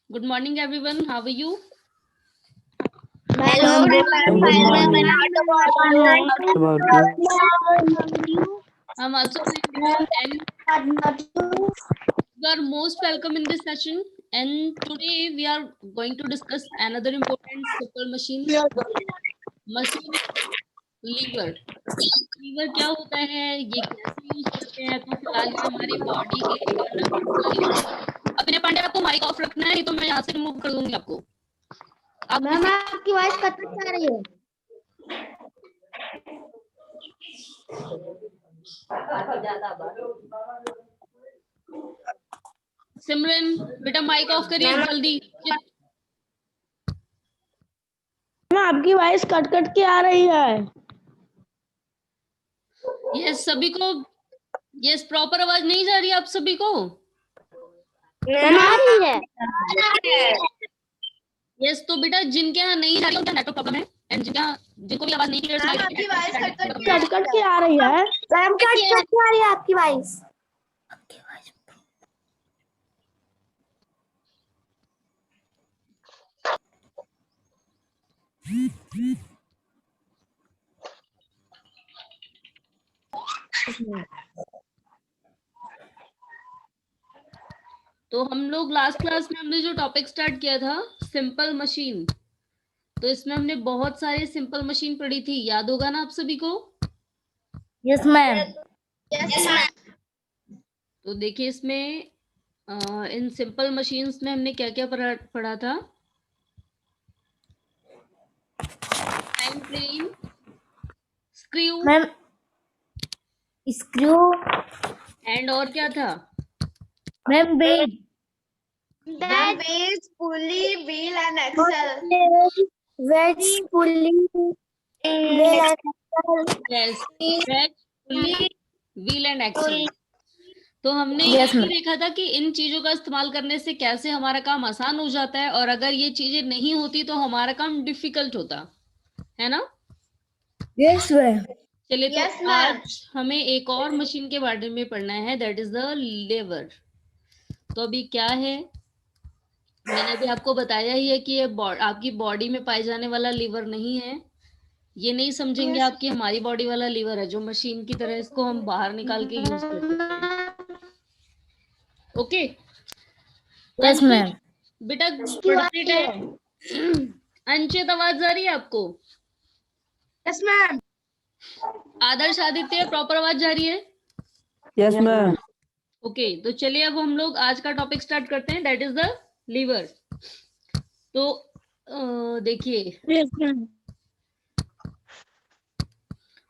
Good morning, everyone. How are you? Hello, everyone. I'm also doing good, and you are most welcome in this session. And today we are going to discuss another important simple machine lever. अब lever क्या होता है, ये कैसे use करते हैं, तो फिलहाल ये हमारी बॉडी के फंडामेंटल यूनिट है. अब विनय पांडे, आपको माइक ऑफ रखना है, तो मैं यहाँ से रिमूव कर दूंगी आपको. आप मैम आपकी वॉइस कट आ रही है. सिमरन बेटा माइक ऑफ करिए जल्दी. आपकी वॉइस कट के आ रही है. यस सभी को, यस प्रॉपर आवाज नहीं जा रही है आप सभी को? आ रही है. यस तो बेटा जिनके यहाँ नहीं जा रही है उनका नेटवर्क प्रॉब्लम है, एंड जिनको भी आवाज नहीं क्लियर सुनाई आपकी वॉइस कट के आ रही है. मैम कट के आ रही है आपकी वॉइस. तो हम लोग लास्ट क्लास में हमने जो टॉपिक स्टार्ट किया था सिंपल मशीन, तो इसमें हमने बहुत सारे सिंपल मशीन पढ़ी थी, याद होगा ना आप सभी को? Yes ma'am. तो देखिए इसमें इन सिंपल मशीन्स में हमने क्या क्या पढ़ा था. Time frame, screw ma'am screw, and और क्या था ma'am base, base, pulley, wheel and axle. wedge, pulley, wheel and axle. Yes wedge, pulley, wheel and axle. तो हमने Yes, ये ma'am. देखा था कि इन चीजों का इस्तेमाल करने से कैसे हमारा काम आसान हो जाता है, और अगर ये चीजें नहीं होती तो हमारा काम डिफिकल्ट होता है ना. Yes ma'am. चलिए Yes, तो ma'am. आज हमें एक और मशीन के बारे में पढ़ना है, दैट इज द लीवर. तो अभी क्या है, मैंने अभी आपको बताया ही है कि ये आपकी बॉडी में पाए जाने वाला लीवर नहीं है. ये नहीं समझेंगे आप कि हमारी बॉडी वाला लीवर है जो मशीन की तरह इसको हम बाहर निकाल के यूज कर सकते हैं. Okay yes ma'am. बेटा पढ़ते टाइम अंचित आवाज आ रही है आपको? Yes, ma'am. आदर्श आदित्य प्रॉपर आवाज जा रही है? Yes ma'am. ओके तो चलिए अब हम लोग आज का टॉपिक स्टार्ट करते हैं, दैट इज द लीवर. तो देखिए, यस मैम.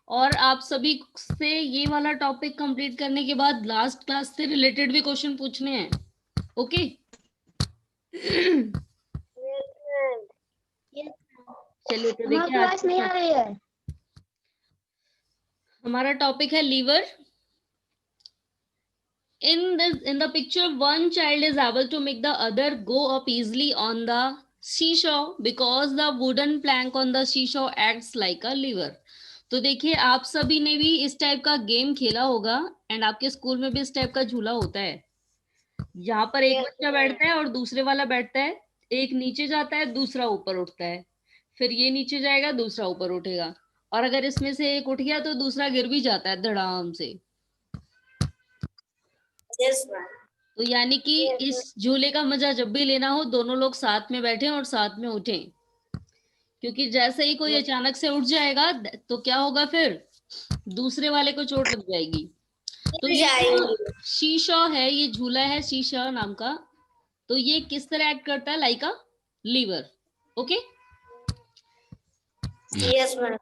और आप सभी से ये वाला टॉपिक कंप्लीट करने के बाद लास्ट क्लास से रिलेटेड भी क्वेश्चन पूछने हैं. ओके चलिए तो देखिए आज नहीं आ रही है. हमारा टॉपिक है liver. In the picture, one child is able to make the other go up easily on the seesaw because the wooden plank on the seesaw acts like a lever. तो देखिए आप सभी ने भी इस टाइप का game खेला होगा, एंड आपके स्कूल में भी इस टाइप का झूला होता है. यहाँ पर एक बच्चा बैठता है और दूसरे वाला बैठता है, एक नीचे जाता है दूसरा ऊपर उठता है, फिर ये नीचे जाएगा दूसरा ऊपर उठेगा, और अगर इसमें से एक उठ गया तो दूसरा गिर भी जाता है धड़ाम से. Yes, ma'am. तो यानी कि इस झूले का मजा जब भी लेना हो दोनों लोग साथ में बैठे और साथ में उठें, क्योंकि जैसे ही कोई अचानक से उठ जाएगा तो क्या होगा, फिर दूसरे वाले को चोट लग जाएगी. तो ये शीशा है, ये झूला है शीशा नाम का, तो ये किस तरह एक्ट करता है, like a lever. Okay Yes, ma'am.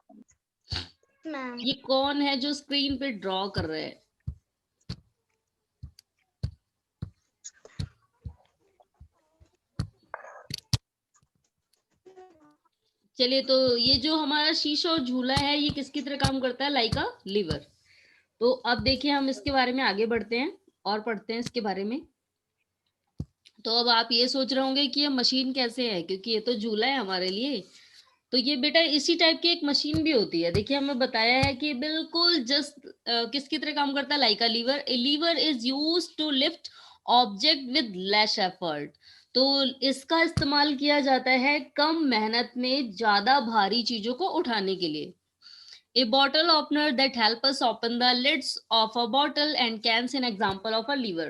ये कौन है जो स्क्रीन पे ड्रॉ कर रहे हैं? चलिए तो ये जो हमारा शीशा और झूला है ये किसकी तरह काम करता है, लाइक अ लीवर. तो अब देखिए हम इसके बारे में आगे बढ़ते हैं और पढ़ते हैं इसके बारे में. तो अब आप ये सोच रहे होंगे कि ये मशीन कैसे है, क्योंकि ये तो झूला है हमारे लिए. तो ये बेटा इसी टाइप की एक मशीन भी होती है. देखिए हमें बताया है कि बिल्कुल जस्ट किसकी तरह काम करता है, like a lever. A lever is used to lift object with less effort. तो इसका इस्तेमाल किया जाता है कम मेहनत में ज्यादा भारी चीजों को उठाने के लिए। A bottle opener that help us open the lids of a bottle and cans an example of a lever।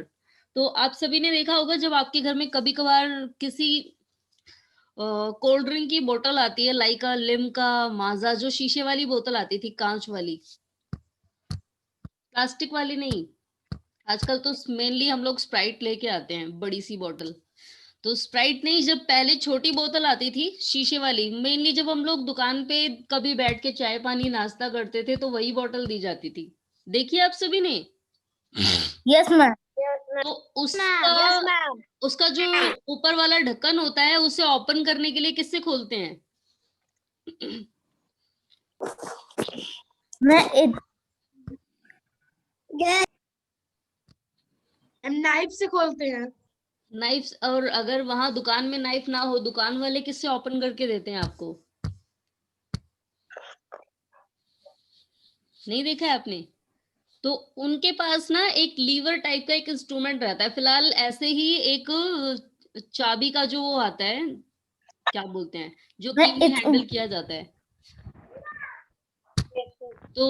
तो आप सभी ने देखा होगा जब आपके घर में कभी कभार किसी कोल्ड ड्रिंक की बोतल आती है, लाइक अ लिम्का, माजा, जो शीशे वाली बोतल आती थी, कांच वाली, प्लास्टिक वाली नहीं। आजकल तो मेनली हम लोग स्प्राइट लेके आते हैं, बड़ी सी बोतल। तो स्प्राइट नहीं, जब पहले छोटी बोतल आती थी शीशे वाली, मेनली जब हम लोग दुकान पे कभी बैठ के चाय पानी नाश्ता करते थे तो वही बोतल दी जाती थी। देखिए आप सभी ने। Yes ma'am. तो उसका उसका जो ऊपर वाला ढक्कन होता है उसे ओपन करने के लिए किससे खोलते हैं? हम नाइफ से खोलते हैं। नाइफ। और अगर वहां दुकान में नाइफ ना हो, दुकान वाले किससे ओपन करके देते हैं आपको? नहीं देखा है आपने? तो उनके पास ना एक लीवर टाइप का एक इंस्ट्रूमेंट रहता है। फिलहाल ऐसे ही एक चाबी का जो वो आता है, क्या बोलते हैं, जो की में हैंडल किया जाता है, तो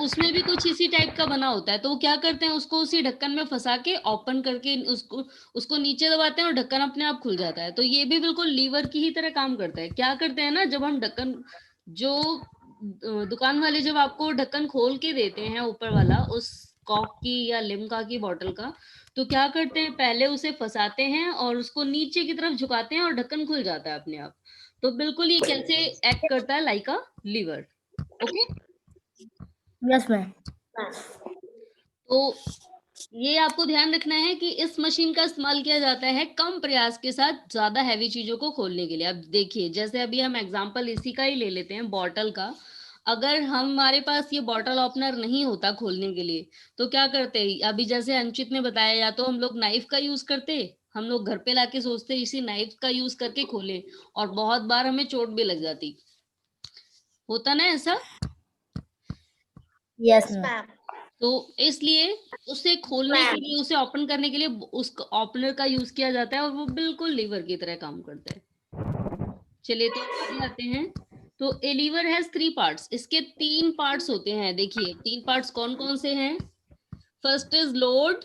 उसमें भी कुछ इसी टाइप का बना होता है। तो वो क्या करते हैं, उसको उसी ढक्कन में फंसा के ओपन करके उसको नीचे दबाते हैं और ढक्कन अपने आप खुल जाता है। तो ये भी बिल्कुल लीवर की ही तरह काम करता है। क्या करते हैं ना, जब हम ढक्कन, जो दुकान वाले जब आपको ढक्कन खोल के देते हैं ऊपर वाला उस कॉक की या लिम्का की बोतल का, तो क्या करते हैं, पहले उसे फंसाते हैं और उसको नीचे की तरफ झुकाते हैं और ढक्कन खुल जाता है अपने आप। तो बिल्कुल ये कैसे एक्ट करता है, like a lever. Okay, yes ma'am. तो ये आपको ध्यान रखना है कि इस मशीन का इस्तेमाल किया जाता है कम प्रयास के साथ ज्यादा हैवी चीजों को खोलने के लिए। अब देखिए, जैसे अभी हम एग्जांपल इसी का ही ले लेते हैं, बॉटल का। अगर हमारे पास ये बॉटल ओपनर नहीं होता खोलने के लिए, तो क्या करते हैं, अभी जैसे अंकित ने बताया, या तो हम लोग नाइफ का यूज करते, हम लोग घर पे लाके सोचते इसी नाइफ का यूज करके खोले, और बहुत बार हमें चोट भी लग जाती। होता ना ऐसा? Yes ma'am. तो इसलिए उसे खोलने के लिए, उसे ओपन करने के लिए उस ओपनर का यूज किया जाता है और वो बिल्कुल लीवर की तरह काम करता है। चलिए तो आगे आते हैं। तो ए लीवर हैज 3 पार्ट्स। इसके 3 पार्ट्स होते हैं। देखिए 3 पार्ट्स कौन कौन से हैं। फर्स्ट इज लोड,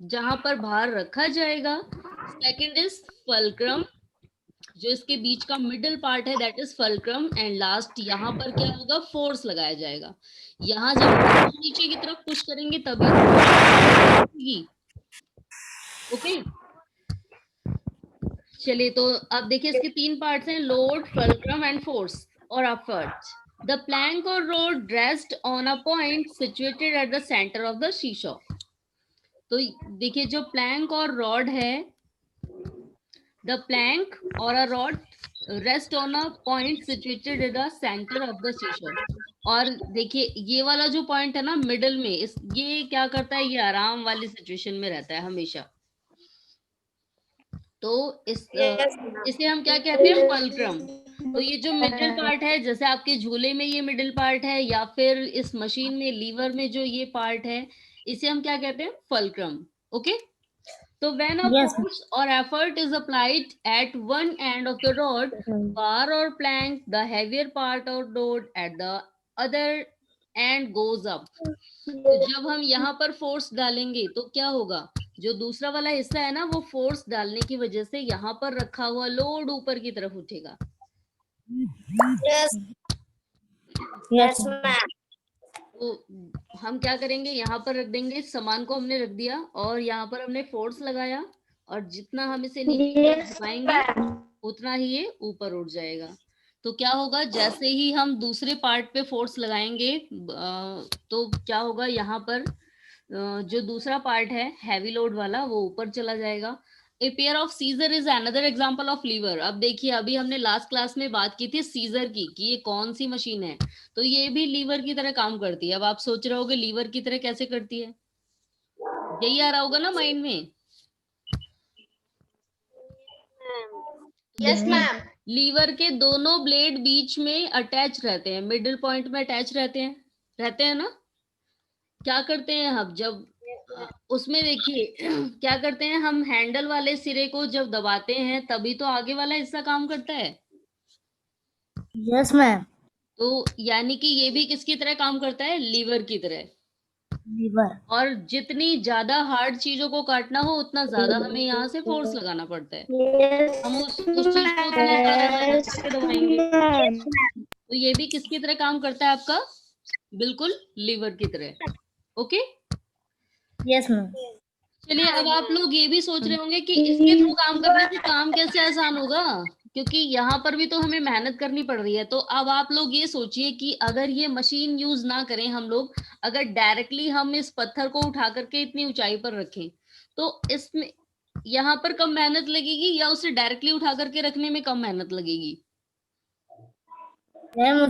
जहां पर भार रखा जाएगा। सेकंड इज फल्क्रम, जो इसके बीच का मिडिल पार्ट है, that is fulcrum. And last, यहाँ पर क्या होगा, फोर्स लगाया जाएगा। यहाँ जब नीचे की तरफ पुश करेंगे तभी। ओके, चलिए तो अब देखिए इसके 3 पार्ट्स हैं, लोड, फल्क्रम एंड फोर्स और एफर्ट। द प्लैंक और road rest on a point situated at the centre of the शीशो। तो देखिए जो प्लैंक और रॉड है, द प्लैंक और a rod rest on a point situated at the centre of the शीशो। और देखिए ये वाला जो पॉइंट है ना मिडल में, ये क्या करता है, ये आराम वाली सिचुएशन में रहता है हमेशा। तो इसे हम क्या कहते हैं, फल्क्रम। तो ये जो मिडिल पार्ट है, जैसे आपके झूले में ये मिडिल पार्ट है, या फिर इस मशीन में लीवर में जो ये पार्ट है, इसे हम क्या कहते हैं, फल्क्रम। ओके, तो when a yes force or effort is applied at one end of the rod, bar or plank, the heavier part or load at the other end goes up। तो जब हम यहाँ पर फोर्स डालेंगे तो क्या होगा, जो दूसरा वाला हिस्सा है ना, वो फोर्स डालने की वजह से यहाँ पर रखा हुआ लोड ऊपर की तरफ उठेगा। Yes, yes ma'am. तो हम क्या करेंगे, यहाँ पर रख देंगे, इस सामान को हमने रख दिया और यहाँ पर हमने फोर्स लगाया, और जितना हम इसे नीचे की तरफ झुकाएंगे उतना ही ये ऊपर उठ जाएगा। तो क्या होगा, जैसे ही हम दूसरे पार्ट पे फोर्स लगाएंगे, तो क्या होगा, यहाँ पर जो दूसरा पार्ट है हैवी लोड वाला, वो ऊपर चला जाएगा। A pair of scissor is another example of lever. अब देखिए, अभी हमने लास्ट क्लास में बात की थी सीजर की, कि ये कौन सी मशीन है, तो ये भी लीवर की तरह काम करती है। अब आप सोच रहे होगे लीवर की तरह कैसे करती है, यही आ रहा होगा ना माइंड में। Yes, ma'am. लीवर के दोनों ब्लेड बीच में अटैच रहते हैं, मिडिल पॉइंट में अटैच रहते हैं ना। क्या करते हैं हम, जब उसमें देखिए क्या करते हैं हम, हैंडल वाले सिरे को जब दबाते हैं तभी तो आगे वाला हिस्सा काम करता है। Yes ma'am. तो यानी कि ये भी किसकी तरह काम करता है, लीवर की तरह। लीवर। और जितनी ज्यादा हार्ड चीजों को काटना हो उतना ज्यादा हमें यहाँ से फोर्स लगाना पड़ता है। हम उस चीज को उतनी ज्यादा मेहनत करके दबाएंगे। तो ये भी किसकी तरह काम करता है आपका, बिल्कुल लीवर की तरह। Okay, yes ma'am. चलिए अब आप लोग ये भी सोच रहे होंगे कि इसके थ्रू काम करने से काम कैसे आसान होगा, क्योंकि यहाँ पर भी तो हमें मेहनत करनी पड़ रही है। तो अब आप लोग ये सोचिए कि अगर ये मशीन यूज ना करें हम लोग, अगर डायरेक्टली हम इस पत्थर को उठा करके इतनी ऊंचाई पर रखें, तो इसमें यहाँ पर कम मेहनत लगेगी या उसे डायरेक्टली उठा करके रखने में कम मेहनत लगेगी? मैम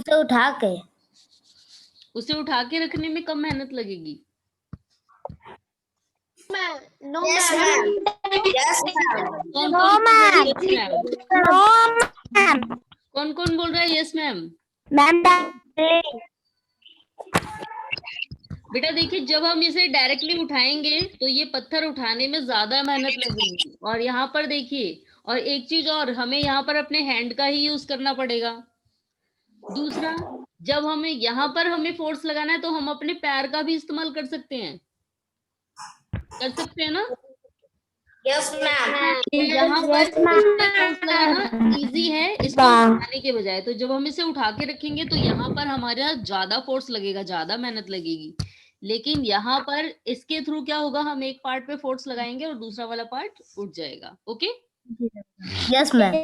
उसे उठा के रखने में कम मेहनत लगेगी। No ma'am. Yes ma'am. कौन नो कौन बोल रहा है ma'am. Yes ma'am? No ma'am. कौन कौन बोल रहा है यस मैम? मैम बेटा देखिए, जब हम इसे डायरेक्टली उठाएंगे तो ये पत्थर उठाने में ज्यादा मेहनत लगेगी। और यहाँ पर देखिए, और एक चीज और, हमें यहाँ पर अपने हैंड का ही यूज करना पड़ेगा। दूसरा, जब हमें यहाँ पर हमें फोर्स लगाना है तो हम अपने पैर का भी इस्तेमाल कर सकते हैं ना? Yes ma'am. तो यहाँ पर इसमें फोर्स लगाना इजी है इसको उठाने के बजाय। तो जब हम इसे उठा के रखेंगे तो यहाँ पर हमारा ज्यादा फोर्स लगेगा, ज्यादा मेहनत लगेगी। लेकिन यहाँ पर इसके थ्रू क्या होगा, हम एक पार्ट पे फोर्स लगाएंगे और दूसरा वाला पार्ट उठ जाएगा। Okay, yes ma'am.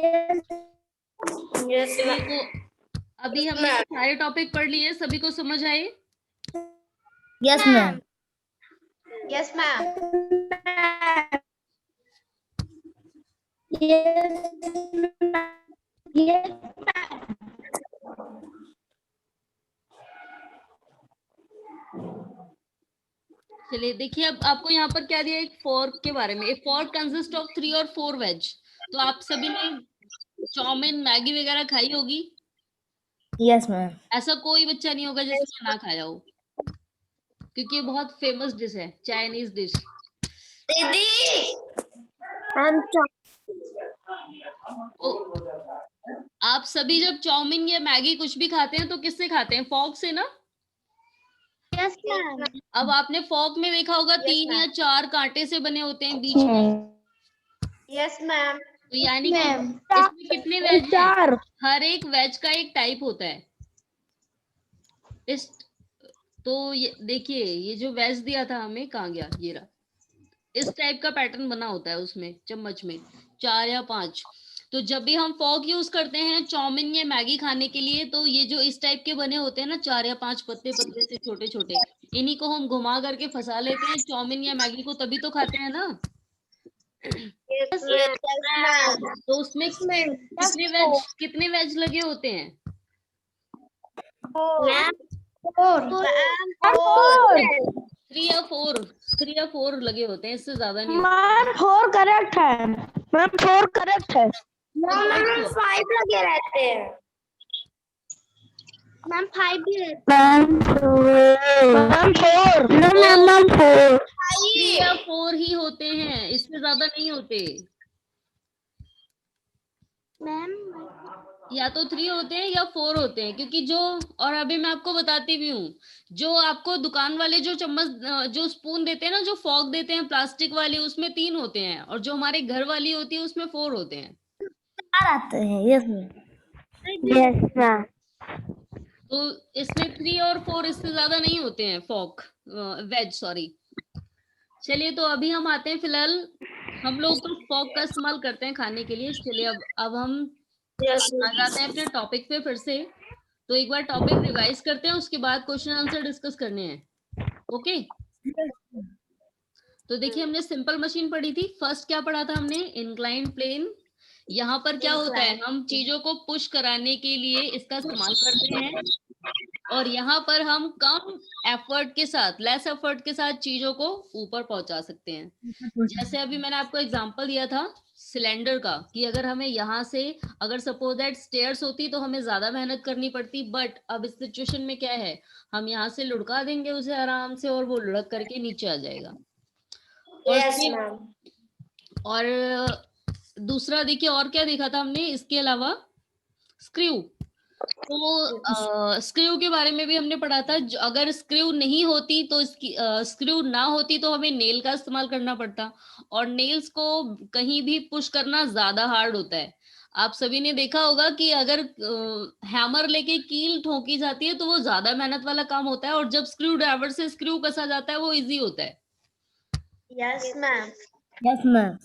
Yes ma'am. तो अभी हमने ये सारे टॉपिक पढ़ लिए, सभी को समझ आए? Yes ma'am. Yes ma'am. चलिए देखिए, अब आपको यहाँ पर क्या दिया, एक फोर्क के बारे में। एक फोर्क कंसिस्ट ऑफ 3 और 4 वेज। तो आप सभी ने चाउमीन मैगी वगैरह खाई होगी। Yes ma'am. ऐसा कोई बच्चा नहीं होगा जिसने ना खाया हो, क्योंकि ये बहुत फेमस डिश है, चाइनीज डिश। दीदी। तो आप सभी जब चाउमीन या मैगी कुछ भी खाते हैं तो किससे खाते हैं, फॉर्क से ना? Yes ma'am. अब आपने फॉर्क में देखा होगा 3 या 4 कांटे से बने होते हैं बीच में। Yes ma'am. तो यानी कि इसमें कितने वेज हैं? हर एक वेज का एक टाइप होता है। इस तो ये देखिए, ये जो वेज दिया था हमें, कहाँ गया, ये रहा। इस टाइप का पैटर्न बना होता है उसमें, चम्मच में 4 या 5। तो जब भी हम फॉर्क यूज करते हैं चाउमीन या मैगी खाने के लिए, तो ये जो इस टाइप के बने होते हैं ना, 4 या 5 पतले पतले से छोटे छोटे, इन्हीं को हम घुमा करके फंसा लेते हैं चाउमीन या मैगी को, तभी तो खाते हैं ना। तो उसमें कितने वेज लगे होते हैं? 3 या 4 लगे होते हैं, इससे ज्यादा नहीं होते। मैम 4 करेक्ट है। मैम 4 करेक्ट है। मैम 5 लगे रहते हैं। मैम 5 भी रहते मैम 4। No ma'am 4। 3 या 4 ही होते हैं, इससे ज्यादा नहीं होते। मैम। या तो 3 होते हैं या 4 होते हैं, क्योंकि जो, और अभी मैं आपको बताती भी हूँ, जो आपको दुकान वाले जो चम्मच जो स्पून देते हैं ना, जो फॉर्क देते हैं प्लास्टिक वाली, उसमें 3 होते हैं, और जो हमारे घर वाली होती है उसमें 4 होते हैं। 4 आते हैं। Yes ma'am. Yes ma'am. तो इसमें 3 और 4, इससे ज्यादा नहीं होते हैं फॉर्क, वेज, सॉरी। चलिए, तो अभी हम आते हैं, फिलहाल हम लोग तो फॉर्क का इस्तेमाल करते हैं खाने के लिए। चलिए अब हम आ जाते हैं अपने टॉपिक पे फिर से। तो एक बार टॉपिक रिवाइज करते हैं, उसके बाद क्वेश्चन आंसर डिस्कस करने हैं। ओके, तो देखिए, हमने सिंपल मशीन पढ़ी थी। फर्स्ट क्या पढ़ा था हमने, इंक्लाइंड प्लेन। यहाँ पर क्या होता है, हम चीजों को पुश कराने के लिए इसका इस्तेमाल करते हैं, और यहाँ पर हम कम एफर्ट के साथ, लेस एफर्ट के साथ चीजों को ऊपर पहुंचा सकते हैं। जैसे अभी मैंने आपको एग्जांपल दिया था सिलेंडर का, कि अगर हमें यहाँ से, अगर सपोज दैट स्टेयर्स होती तो हमें ज्यादा मेहनत करनी पड़ती, बट अब इस सिचुएशन में क्या है, हम यहाँ से लुढ़का देंगे उसे आराम से, और वो लुढ़क करके नीचे आ जाएगा। और Yes, same- ma'am. और दूसरा देखिए और क्या देखा था हमने इसके अलावा, स्क्रू। तो स्क्रू के बारे में भी हमने पढ़ा था। अगर स्क्रू नहीं होती तो इसकी स्क्रू ना होती तो हमें नेल का इस्तेमाल करना पड़ता, और नेल्स को कहीं भी पुश करना ज्यादा हार्ड होता है। आप सभी ने देखा होगा कि अगर हैमर लेके कील ठोकी जाती है तो वो ज्यादा मेहनत वाला काम होता है, और जब स्क्रू ड्राइवर से स्क्रू कसा जाता है वो इजी होता है। Yes, ma'am. Yes ma'am.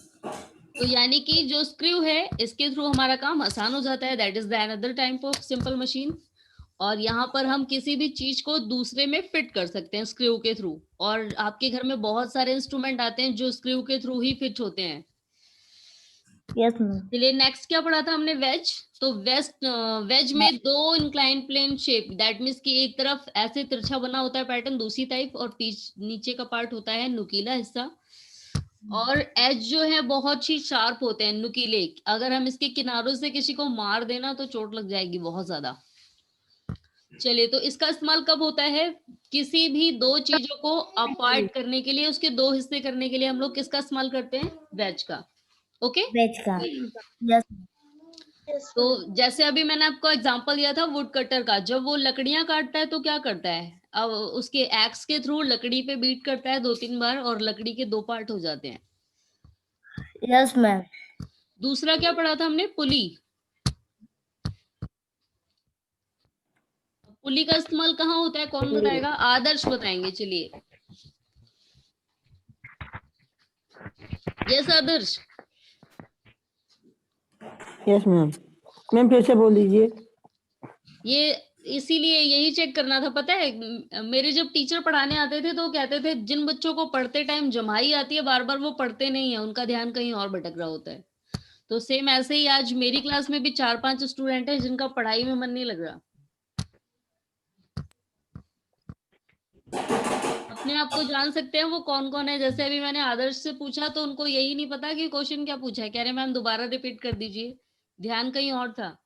तो यानी कि जो स्क्रू है इसके थ्रू हमारा काम आसान हो जाता है। That is the another type of simple machine. और यहाँ पर हम किसी भी चीज को दूसरे में फिट कर सकते हैं स्क्रू के थ्रू, और आपके घर में बहुत सारे इंस्ट्रूमेंट आते हैं जो स्क्रू के थ्रू ही फिट होते हैं। Yes ma'am. चलिए नेक्स्ट क्या पढ़ा था हमने, वेज। तो वेज में दो incline plane shape, that means कि एक तरफ ऐसे तिरछा बना होता है पैटर्न, दूसरी टाइप, और नीचे का पार्ट होता है नुकीला हिस्सा। और एज जो है बहुत ही शार्प होते हैं, नुकीले। अगर हम इसके किनारों से किसी को मार देना तो चोट लग जाएगी बहुत ज्यादा। चलिए, तो इसका इस्तेमाल कब होता है? किसी भी दो चीजों को अपार्ट करने के लिए, उसके दो हिस्से करने के लिए हम लोग किसका इस्तेमाल करते हैं? वेज का। ओके। वेज का। यस। Yes, तो ma'am. जैसे अभी मैंने आपको एग्जांपल दिया था वुड कटर का, जब वो लकड़ियां काटता है तो क्या करता है? अब उसके एक्स के थ्रू लकड़ी पे बीट करता है 2-3 बार, और लकड़ी के दो पार्ट हो जाते हैं। Yes ma'am. दूसरा क्या पढ़ा था हमने? पुली। पुली का इस्तेमाल कहाँ होता है, कौन बताएगा? आदर्श बताएंगे। चलिए, yes Adarsh. Yes ma'am. Ma'am फिर से बोल दीजिए। ये इसीलिए यही चेक करना था, पता है मेरे जब टीचर पढ़ाने आते थे तो कहते थे जिन बच्चों को पढ़ते टाइम जमाई आती है बार बार वो पढ़ते नहीं है, उनका ध्यान कहीं और भटक रहा होता है। तो सेम ऐसे ही आज मेरी क्लास में भी 4-5 स्टूडेंट हैं जिनका पढ़ाई में मन नहीं लग रहा। अपने आप को जान सकते हैं वो कौन कौन है? जैसे अभी मैंने आदर्श से पूछा तो उनको यही नहीं पता कि क्वेश्चन क्या पूछा है, कह रहे मैम दोबारा रिपीट कर दीजिए, ध्यान कहीं और था।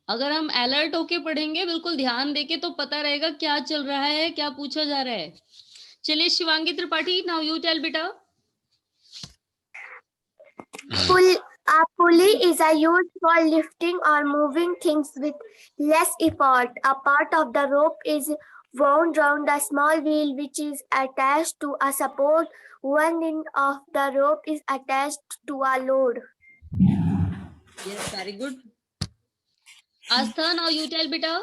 अगर हम अलर्ट होके पढ़ेंगे, बिल्कुल ध्यान देके, तो पता रहेगा क्या चल रहा है, क्या पूछा जा रहा है। चलिए Shivangi Tripathi, now you tell बेटा। A pulley is a used for lifting or moving things with less effort. A part of the rope is wound round a small wheel which is attached to a support. One end of the rope is attached to a load. Yes, very good. Astha, now you tell beta.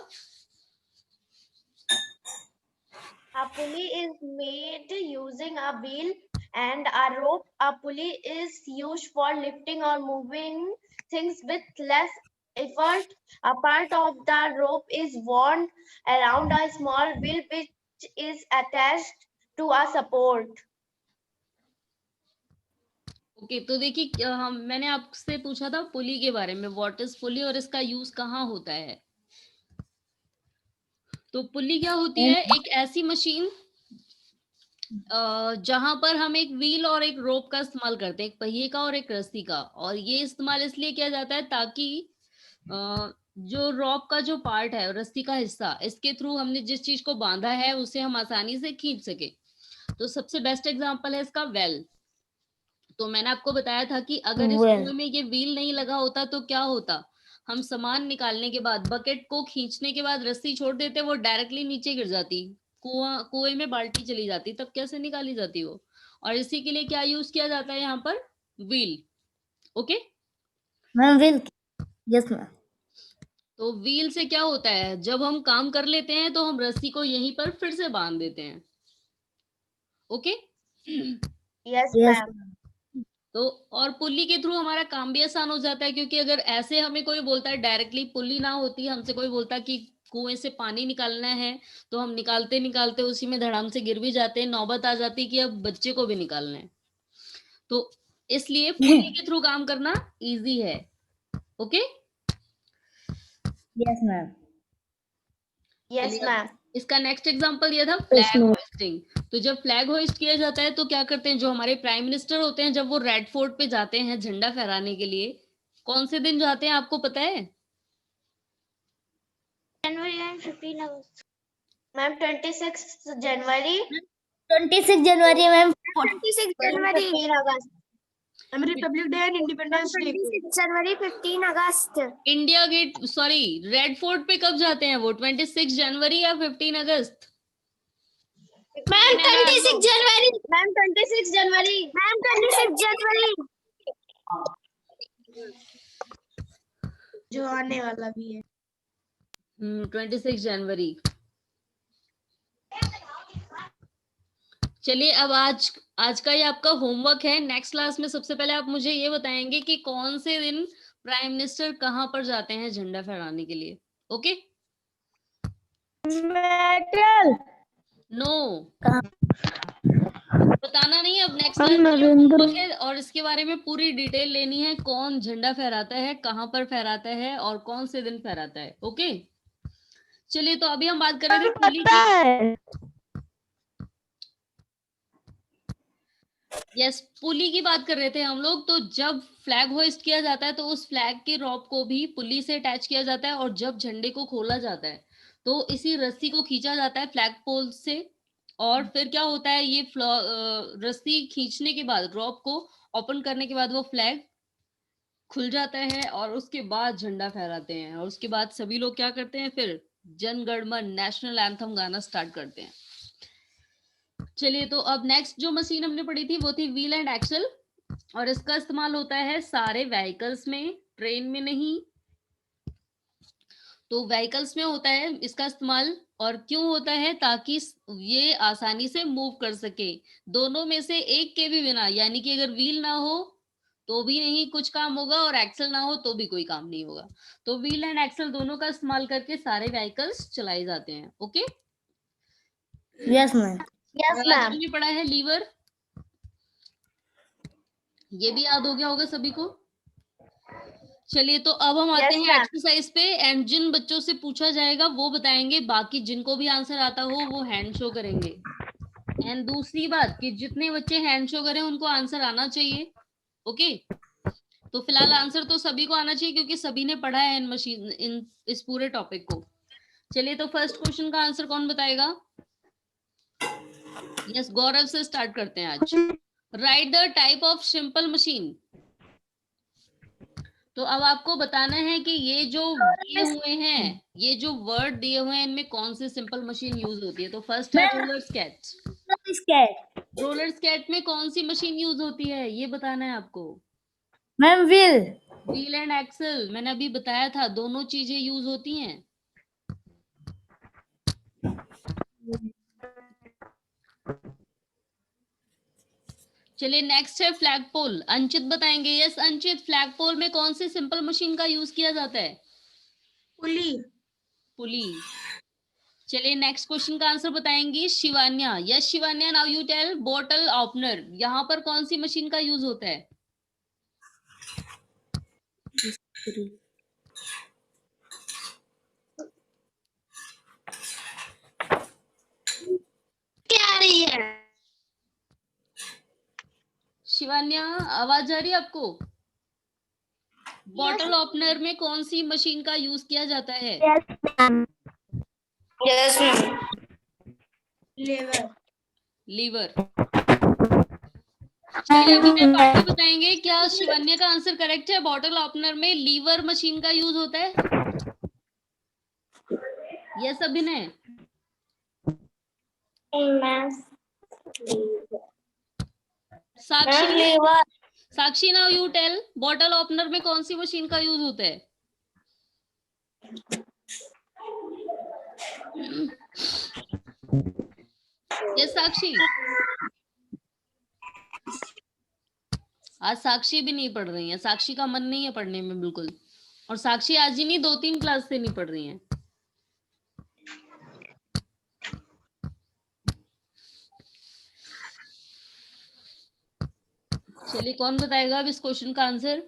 A pulley is made using a wheel and a rope. A pulley is used for lifting or moving things with less effort. A part of the rope is wound around a small wheel which is attached to a support. Okay, तो देखिए हम मैंने आपसे पूछा था पुली के बारे में, व्हाट इज पुली और इसका यूज कहाँ होता है। तो पुली क्या होती है? एक ऐसी मशीन जहां पर हम एक व्हील और एक रोप का इस्तेमाल करते हैं, एक पहिए का और एक रस्सी का। और ये इस्तेमाल इसलिए किया जाता है ताकि जो रोप का जो पार्ट है, रस्सी का हिस्सा, इसके थ्रू हमने जिस चीज को बांधा है उसे हम आसानी से खींच सके। तो सबसे बेस्ट एग्जांपल है इसका वेल। तो मैंने आपको बताया था कि अगर इस कुएं में ये व्हील नहीं लगा होता तो क्या होता? हम सामान निकालने के बाद, बकेट को खींचने के बाद रस्सी छोड़ देते, वो डायरेक्टली नीचे गिर जाती, कुएं में बाल्टी चली जाती, तब कैसे निकाली जाती वो? और इसी के लिए क्या यूज किया जाता है यहाँ पर? Wheel. Okay ma'am wheel. Yes ma'am. तो व्हील से क्या होता है, जब हम काम कर लेते हैं तो हम रस्सी को यहीं पर फिर से बांध देते हैं। Okay Yes, yes. ma'am. तो और पुल्ली के थ्रू हमारा काम भी आसान हो जाता है, क्योंकि अगर ऐसे हमें कोई बोलता है डायरेक्टली पुल्ली ना होती, हमसे कोई बोलता कि कुएं से पानी निकालना है, तो हम निकालते निकालते उसी में धड़ाम से गिर भी जाते हैं, नौबत आ जाती कि अब बच्चे को भी निकालना है। तो इसलिए पुल्ली के थ्रू काम करना इजी है। Okay yes ma'am. Yes, ma'am. इसका नेक्स्ट एग्जांपल दिया था फ्लैग होइस्टिंग। तो जब फ्लैग होइस्ट किया जाता है तो क्या करते हैं, जो हमारे प्राइम मिनिस्टर होते हैं जब वो रेड फोर्ट पे जाते हैं झंडा फहराने के लिए, कौन से दिन जाते हैं आपको पता है? January and 15 August. Ma'am, 26th January. 26 जनवरी मैम, 26 जनवरी, 15 अगस्त। Republic Day and Independence Day, 26 जनवरी, 15 अगस्त। India Gate, sorry, Red Fort पे कब जाते हैं वो? 26 जनवरी या 15 अगस्त? मैम 26 जनवरी, मैम 26 जनवरी। मैम 26 जनवरी, जो आने वाला भी है। 26 जनवरी। चलिए, अब आज का ये आपका होमवर्क है। नेक्स्ट क्लास में सबसे पहले आप मुझे ये बताएंगे कि कौन से दिन प्राइम मिनिस्टर कहाँ पर जाते हैं झंडा फहराने के लिए। ओके? मेटल, नो, कहाँ? बताना नहीं। अब नेक्स्ट क्लास में ये होमवर्क है और इसके बारे में पूरी डिटेल लेनी है, कौन झंडा फहराता है, कहाँ पर फहराता है और कौन से दिन फहराता है। ओके? चलिए, तो अभी हम बात कर रहे थे पुली की। यस, पुली की बात कर रहे थे हम लोग। तो जब फ्लैग होइस्ट किया जाता है तो उस फ्लैग के रॉप को भी पुली से अटैच किया जाता है, और जब झंडे को खोला जाता है तो इसी रस्सी को खींचा जाता है फ्लैग पोल से। और फिर क्या होता है, ये रस्सी खींचने के बाद, रॉप को ओपन करने के बाद वो फ्लैग खुल जाता है और उसके बाद झंडा फहराते हैं। और उसके बाद सभी लोग क्या करते हैं, फिर जन गण मन नेशनल एंथम गाना स्टार्ट करते हैं। चलिए, तो अब नेक्स्ट जो मशीन हमने पढ़ी थी वो थी व्हील एंड एक्सल, और इसका इस्तेमाल होता है सारे व्हीकल्स में, ट्रेन में नहीं। तो व्हीकल्स में होता है इसका इस्तेमाल। और क्यों होता है? ताकि ये आसानी से मूव कर सके। दोनों में से एक के भी बिना, यानी कि अगर व्हील ना हो तो भी नहीं कुछ काम होगा, और एक्सल ना हो तो भी कोई काम नहीं होगा। तो व्हील एंड एक्सल दोनों का इस्तेमाल करके सारे व्हीकल्स चलाए जाते हैं। ओके? यस मैम, यस और आज मैम। हमने पढ़ा है लीवर, ये भी याद हो गया होगा सभी को। चलिए, तो अब हम आते Yes, हैं ma'am. एक्सरसाइज पे। एंड जिन बच्चों से पूछा जाएगा वो बताएंगे, बाकी जिनको भी आंसर आता हो वो हैंड शो करेंगे। एंड दूसरी बात कि जितने बच्चे हैंड शो करें उनको आंसर आना चाहिए। ओके? तो फिलहाल आंसर तो सभी को आना चाहिए क्योंकि सभी ने पढ़ा है इस पूरे टॉपिक को। चलिए, तो फर्स्ट क्वेश्चन का आंसर कौन बताएगा? यस, गौरव से स्टार्ट करते हैं आज। Right the type of simple machine. तो अब आपको बताना है कि ये जो दिए हुए हैं, ये जो वर्ड दिए हुए हैं, इनमें कौन सी सिंपल मशीन यूज होती है। तो फर्स्ट है roller sketch. Skate, roller skate में कौन सी मशीन यूज होती है ये बताना है आपको। Ma'am wheel, wheel and axle, मैंने अभी बताया था, दोनों चीजें यूज होती हैं। चलिए, नेक्स्ट है फ्लैग पोल। अंचित बताएंगे। यस अंचित, फ्लैग पोल में कौन सी सिंपल मशीन का यूज किया जाता है? पुली, पुली। चलिए, नेक्स्ट क्वेश्चन का आंसर बताएंगी Shivanya. Yes Shivanya, now you tell bottle opener, यहाँ पर कौन सी मशीन का यूज होता है? क्या आ रही है? शिवान्या, आवाज आ रही है आपको? बॉटल ओपनर में कौन सी मशीन का यूज किया जाता है? Yes ma'am, lever, lever. चलिए, अभी मैं पार्टी बताएंगे। क्या शिवान्या का आंसर करेक्ट है? बॉटल ओपनर में लीवर मशीन का यूज होता है। Yes Abhinay, Sakshi, Sakshi now you tell bottle opener में कौन सी मशीन का यूज होता है? यस साक्षी, आज साक्षी भी नहीं पढ़ रही है। साक्षी का मन नहीं है पढ़ने में बिल्कुल। और साक्षी आज ही नहीं, 2-3 क्लास से नहीं पढ़ रही है। चलिए, कौन बताएगा अब इस क्वेश्चन का answer?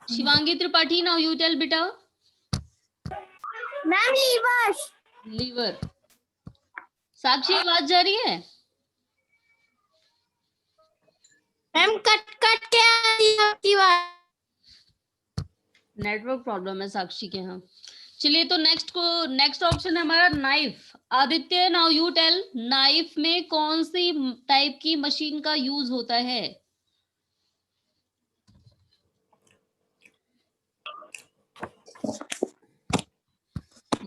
Shivangi Tripathi, now you tell बेटा। Ma'am lever, lever. साक्षी, आवाज जा रही है? मैम कट कट के आ रही है आपकी बात। नेटवर्क प्रॉब्लम है साक्षी के यहाँ। चलिए तो नेक्स्ट ऑप्शन है हमारा knife. Aditya, now you tell, knife में कौन सी टाइप की मशीन का यूज होता है?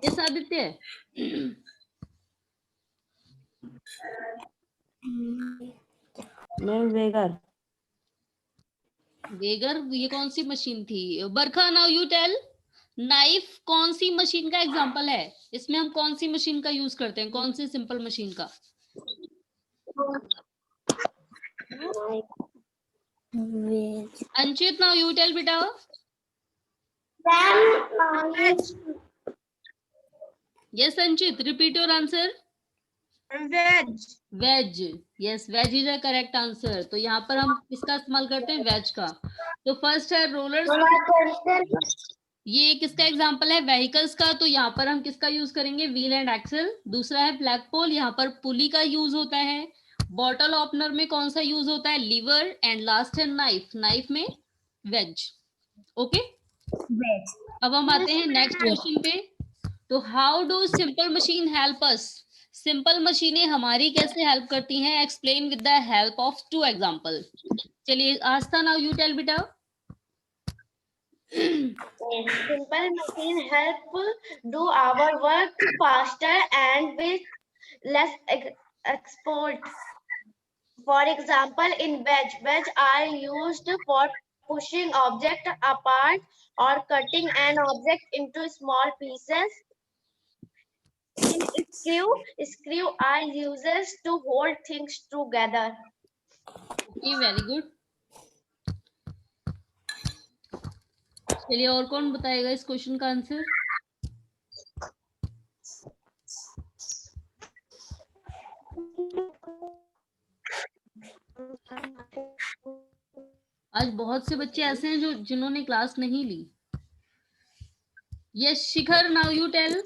यस आदित्य। मैम वेगर। वेगर, ये कौन सी मशीन थी? Barkha, now you tell, knife कौन सी मशीन का एग्जांपल है? इसमें हम कौन सी मशीन का यूज करते हैं, कौन सी सिंपल मशीन का? अंचित, नाउ यू टेल बेटा। Yes Anchit, repeat your answer. Wedge. Wedge, yes, wedge is a correct answer. तो यहाँ पर हम किसका इस्तेमाल करते हैं? वेज का। तो फर्स्ट है रोलर्स, ये किसका एग्जांपल है? व्हीकल्स का। तो यहाँ पर हम किसका यूज करेंगे? Wheel and axle. दूसरा है फ्लैग पोल, यहाँ पर पुली का यूज होता है। बॉटल ओपनर में कौन सा यूज होता है? लीवर। एंड लास्ट है नाइफ, नाइफ में वेज। ओके, अब हम आते हैं नेक्स्ट क्वेश्चन पे। तो how do simple machine help us? Simple मशीनें हमारी कैसे हेल्प करती हैं? Explain with the help of 2 example. चलिए आस्था, नाउ यू टेल बेटा। Simple machine help do our work faster and with less export. For example, in wedge are used for pushing object apart or cutting an object into small pieces. In screw are used to hold things together. Okay, very good. चलिए और कौन बताएगा इस question का answer? आज बहुत से बच्चे ऐसे हैं जो जिन्होंने क्लास नहीं ली। Yes Shikhar, now you tell,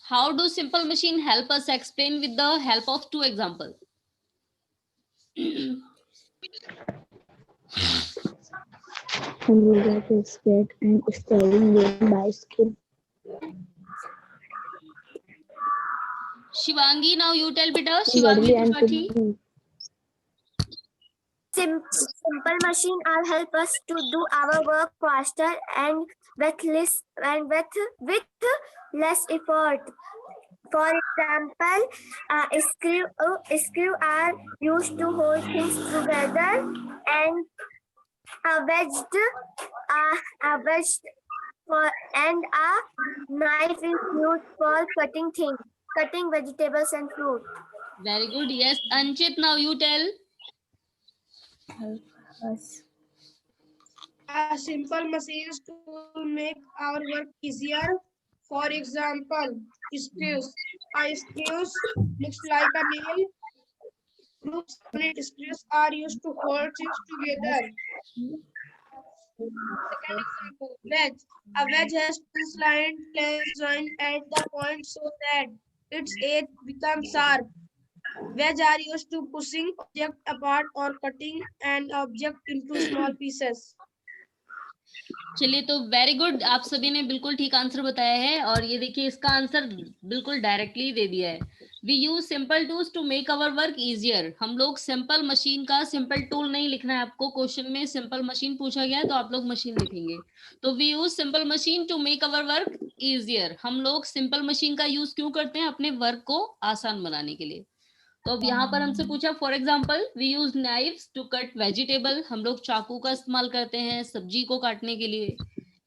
how do simple machine help us? Explain with the help of 2 example. That is great and studying them by skill. Shivangi, now you tell बेटा। Shivangi Tripathi. Simple machine are help us to do our work faster and with less effort. For example, screw are used to hold things together, and a knife is used for cutting vegetables and fruit. Very good. Yes Anchit, now you tell. Simple machines to make our work easier. For example, screws. Screws looks like a nail. Groups of screws are used to hold things together. Second example, wedge. A wedge has 2 slant planes joined at the point so that its edge becomes sharp. Wedge are used to pushing object apart or cutting an object into small pieces. चलिए तो very good, आप सभी ने बिल्कुल ठीक answer बताया है। और ये देखिए इसका आंसर बिल्कुल डायरेक्टली दे दिया है। We use simple tools to make our work easier. हम लोग सिंपल मशीन का सिंपल टूल नहीं लिखना है आपको। क्वेश्चन में सिंपल मशीन पूछा गया है तो आप लोग मशीन लिखेंगे। तो we use simple machine to make our work easier. हम लोग सिंपल मशीन का यूज क्यों करते हैं? अपने वर्क को आसान बनाने के लिए। तो अब यहाँ पर हमसे पूछा, for example we use knifes to cut vegetable. हम लोग चाकू का इस्तेमाल करते हैं सब्जी को काटने के लिए।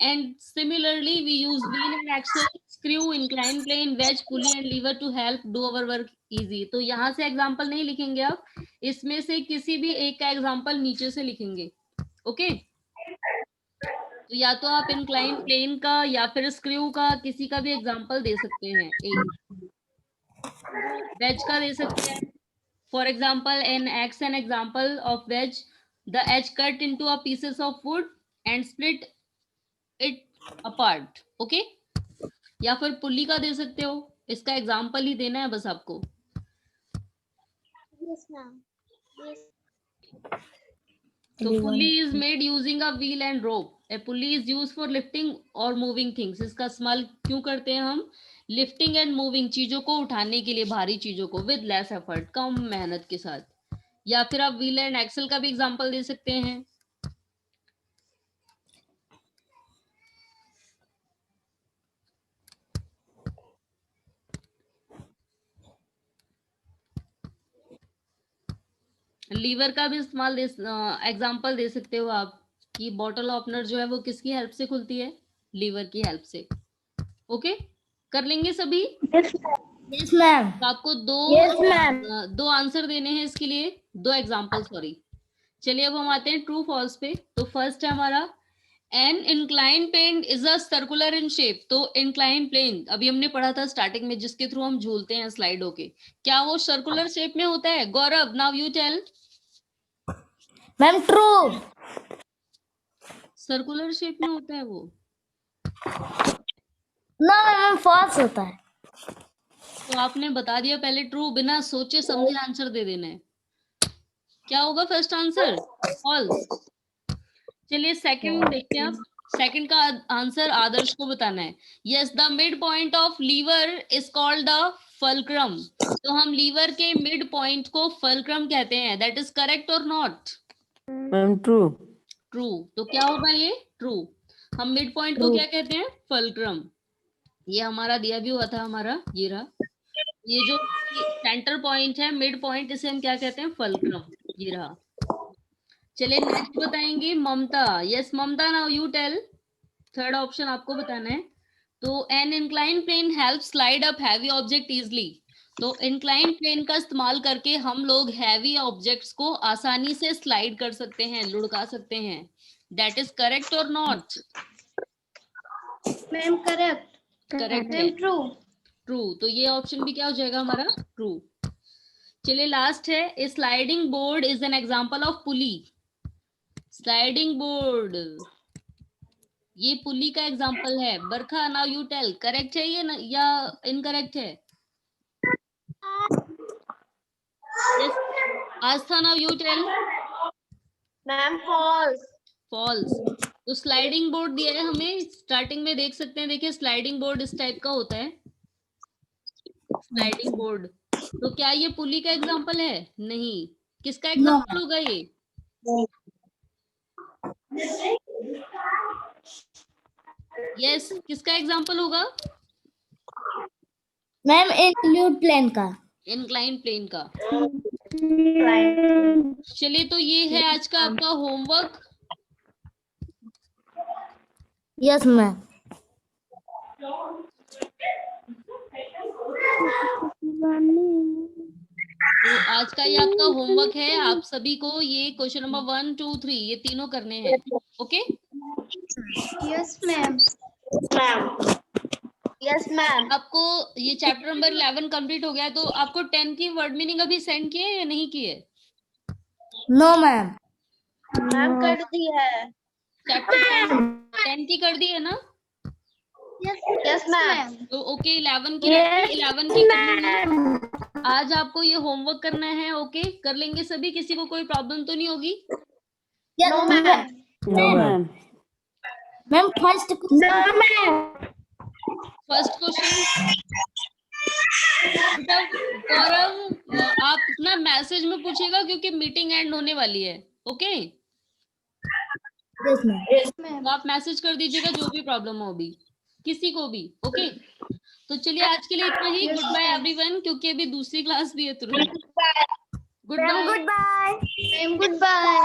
And similarly we use wheel and axle, screw, incline plane, wedge, pulley and lever to help do our work easy. तो यहाँ से एग्जाम्पल नहीं लिखेंगे आप, इसमें से किसी भी एक का एग्जाम्पल नीचे से लिखेंगे। ओके, तो या तो आप इंक्लाइन प्लेन का या फिर स्क्रू का किसी का भी एग्जाम्पल दे सकते हैं। वेज का दे सकते हैं। For example, an example of wedge, the edge cut into a pieces of wood and split it apart. Okay? या फिर पुल्ली का दे सकते हो, इसका एग्जाम्पल ही देना है बस आपको। Yes, ma'am. Yes. तो pulley is made using a wheel and rope. A pulley is use for lifting और मूविंग थिंग्स. इसका इस्तेमाल क्यों करते हैं हम? लिफ्टिंग एंड मूविंग, चीजों को उठाने के लिए, भारी चीजों को, विद लेस एफर्ट, कम मेहनत के साथ. या फिर आप व्हील एंड एक्सल का भी एग्जांपल दे सकते हैं. लीवर का भी इस्तेमाल एग्जांपल दे सकते हो आप कि बॉटल ओपनर जो है वो किसकी हेल्प से खुलती है? लीवर की हेल्प से. ओके, कर लेंगे सभी? Yes, ma'am. तो आपको Yes, ma'am. दो आंसर देने हैं इसके लिए, दो एग्जांपल. सॉरी, चलिए अब हम आते हैं ट्रू फॉल्स पे. तो फर्स्ट है हमारा, an incline plane is a circular in shape. तो इंक्लाइन प्लेन अभी हमने पढ़ा था स्टार्टिंग में, जिसके थ्रू हम झूलते हैं स्लाइड होके, क्या वो सर्कुलर शेप में होता है? Gaurav, now you tell. Ma'am, true. Circular shape में होता है वो? No, ma'am, false होता है. तो आपने बता दिया पहले ट्रू, बिना सोचे समझे आंसर दे देना है. क्या होगा फर्स्ट आंसर? फॉल्स. चलिए सेकंड देखते हैं. आप सेकंड का आंसर आदर्श को बताना है. Yes, the mid point of lever is called the fulcrum. तो हम लीवर के मिड पॉइंट को फल्क्रम कहते हैं. दैट इज करेक्ट और नॉट? Ma'am true. ट्रू. तो क्या होगा ये? ट्रू. हम मिड पॉइंट को क्या कहते हैं? फल्क्रम. ये हमारा दिया भी हुआ था, हमारा ये रहा. ये जो सेंटर पॉइंट है, मिड पॉइंट, इसे हम क्या कहते हैं? फल्क्रम. ये रहा. चलिए नेक्स्ट बताएंगे Mamta. Yes Mamta, now you tell. Third option आपको बताना है. तो an incline plane help slide up heavy object easily. तो इंक्लाइन प्लेन का इस्तेमाल करके हम लोग हैवी ऑब्जेक्ट्स को आसानी से स्लाइड कर सकते हैं, लुढ़का सकते हैं. दैट इज करेक्ट और नॉट? Ma'am correct. करेक्ट है. ट्रू. ट्रू. तो ये ऑप्शन भी क्या हो जाएगा हमारा? ट्रू. चलिए लास्ट है, a sliding board is an example of pulley. Sliding board ये पुली का एग्जांपल है. Barkha, now you tell. Correct है ये या इनकरेक्ट है? Yes Aastha, now you tell. Ma'am false. False. तो स्लाइडिंग बोर्ड दिया है हमें, स्टार्टिंग में देख सकते हैं. देखिए स्लाइडिंग बोर्ड इस टाइप का होता है, स्लाइडिंग बोर्ड. तो क्या ये पुली का एग्जांपल है? नहीं. किसका एग्जांपल होगा ये? यस किसका एग्जांपल होगा? मैम इंक्लूड प्लेन का. इंक्लाइन प्लेन का. चलिए तो ये है आज का आपका होमवर्क. Yes ma'am. तो आज का ये आपका होमवर्क है. आप सभी को ये क्वेश्चन नंबर 1, 2, 3 ये तीनों करने हैं. Okay. Yes ma'am. Yes ma'am. आपको ये चैप्टर नंबर 11 कंप्लीट हो गया है. तो आपको 10 की वर्ड मीनिंग अभी सेंड किए या नहीं किए? No ma'am. मैम कर दी है. चैप्टर 10 की कर दी है ना? Yes ma'am. तो ओके 11 की 11 की करनी है. आज आपको ये होमवर्क करना है. ओके कर लेंगे सभी? किसी को कोई प्रॉब्लम तो नहीं होगी? No ma'am. No ma'am. Ma'am first first question Gaurav आप ना मैसेज में पूछेगा क्योंकि मीटिंग एंड होने वाली है. Okay yes ma'am. तो आप मैसेज कर दीजिएगा जो भी प्रॉब्लम हो अभी किसी को भी. ओके तो चलिए आज के लिए इतना ही. गुड बाय एवरीवन, क्योंकि अभी दूसरी क्लास भी है तुरंत. Goodbye. Goodbye. Ma'am good bye.